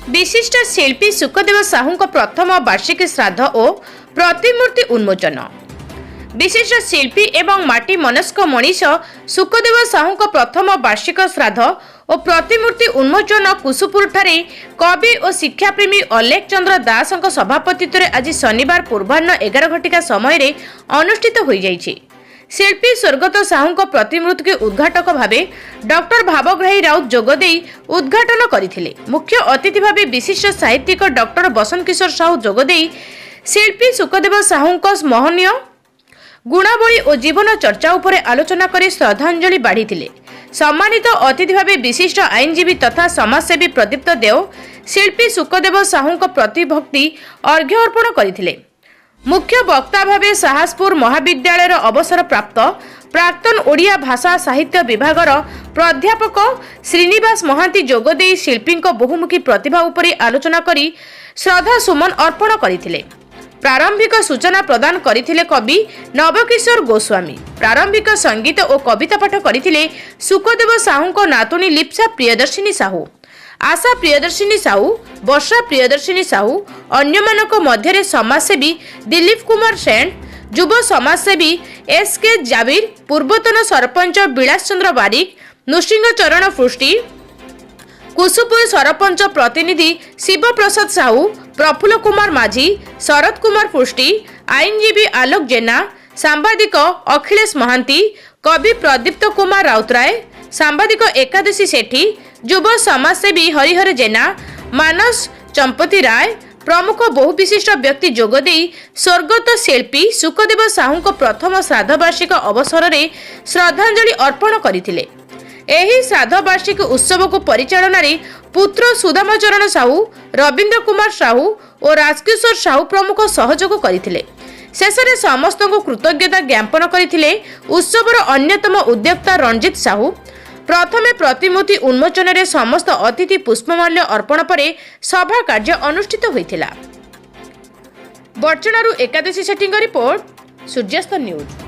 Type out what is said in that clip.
विशिष्ट शिल्पी सुखदेव साहू प्रथम वार्षिकी श्राद्ध और प्रतिमूर्ति उन्मोचन। विशिष्ट शिल्पी एवं माटी मनस्क मनीष सुखदेव साहू प्रथम वार्षिक श्राद्ध और प्रतिमूर्ति उन्मोचन कुसुपुर ठारे कवि और शिक्षाप्रेमी अलेख चंद्र दास सभापतित्व आज शनिवार पूर्वाह्न 11 घटिका समय अनुष्ठित हो जाइछि। शिल्पी स्वर्गत साहू प्रतिमूर्ति के उद्घाटक भावे डॉक्टर भावग्राही राउत जोगदे उद्घाटन करथिले। मुख्य अतिथि भावे विशिष्ट साहित्यिक डॉक्टर बसंत किशोर साहू जोगदे शिल्पी सुखदेव साहू महनीय गुणावली और जीवन चर्चा उपरे आलोचना कर श्रद्धांजलि बाढ़ी। सम्मानित अतिथि भावे विशिष्ट आईनजीवी तथा समाजसेवी प्रदीप्त देव शिल्पी सुखदेव साहू प्रति भक्ति अर्घ्य अर्पण करथिले। मुख्य वक्ता भावे साहसपुर महाविद्यालय अवसर प्राप्त प्राक्तन ओडिया भाषा साहित्य विभागर प्राध्यापक श्रीनिवास महांती जोगदे शिल्पी बहुमुखी प्रतिभा उपरे आलोचना करी श्रद्धा सुमन अर्पण करथिले। प्रारंभिक सूचना प्रदान करथिले कवि नवकिशोर गोस्वामी। प्रारंभिक संगीत और कविता पाठ करथिले सुखदेव साहू नातुणी लिप्सा प्रियदर्शिनी साहू, आशा प्रियदर्शिनी साहू, वर्षा प्रियदर्शिनी साहू, अन्यमानक मध्यरे समाजसेवी दिलीप कुमार सेन, युव समाजसेवी एसके जावीर, पूर्वतन सरपंच विलास चंद्र बारिक, नृसिंह चरण पृष्टि, कुसुपुर सरपंच प्रतिनिधि शिव प्रसाद साहू, प्रफुल्ल कुमार माझी, शरद कुमार पृष्टि, आईनजीवी आलोक जेना, सांबादिक अखिलेश महांती, कवि प्रदीप्त कुमार राउतराय, सांबादिक एकादशी सेठी, युव समाजसेवी हरिहर जेना, मानस चंपती राय प्रमुख बहु विशिष्ट व्यक्ति जोगदे स्वर्गत शिल्पी सुखदेव साहू प्रथम श्राद्ध वार्षिक अवसर में श्रद्धांजलि अर्पण करथिले। एही श्राद्ध वार्षिक उत्सव को परिचालन पुत्र सुदामचरण साहू, रविंद्र कुमार साहू और राजकिशोर साहू प्रमुख सहयोग करथिले। शेष में समस्त कृतज्ञता ज्ञापन करथिले उत्सवर अन्यतम उद्योक्ता रंजित साहू। प्रथमे प्रतिमूर्ति उन्मोचन रे समस्त अतिथि पुष्पमाल्य अर्पण पर सभा कार्य अनुष्ठित होइथिला। बर्चणारू एकादशी सेटिंग रिपोर्ट सूर्यास्त न्यूज।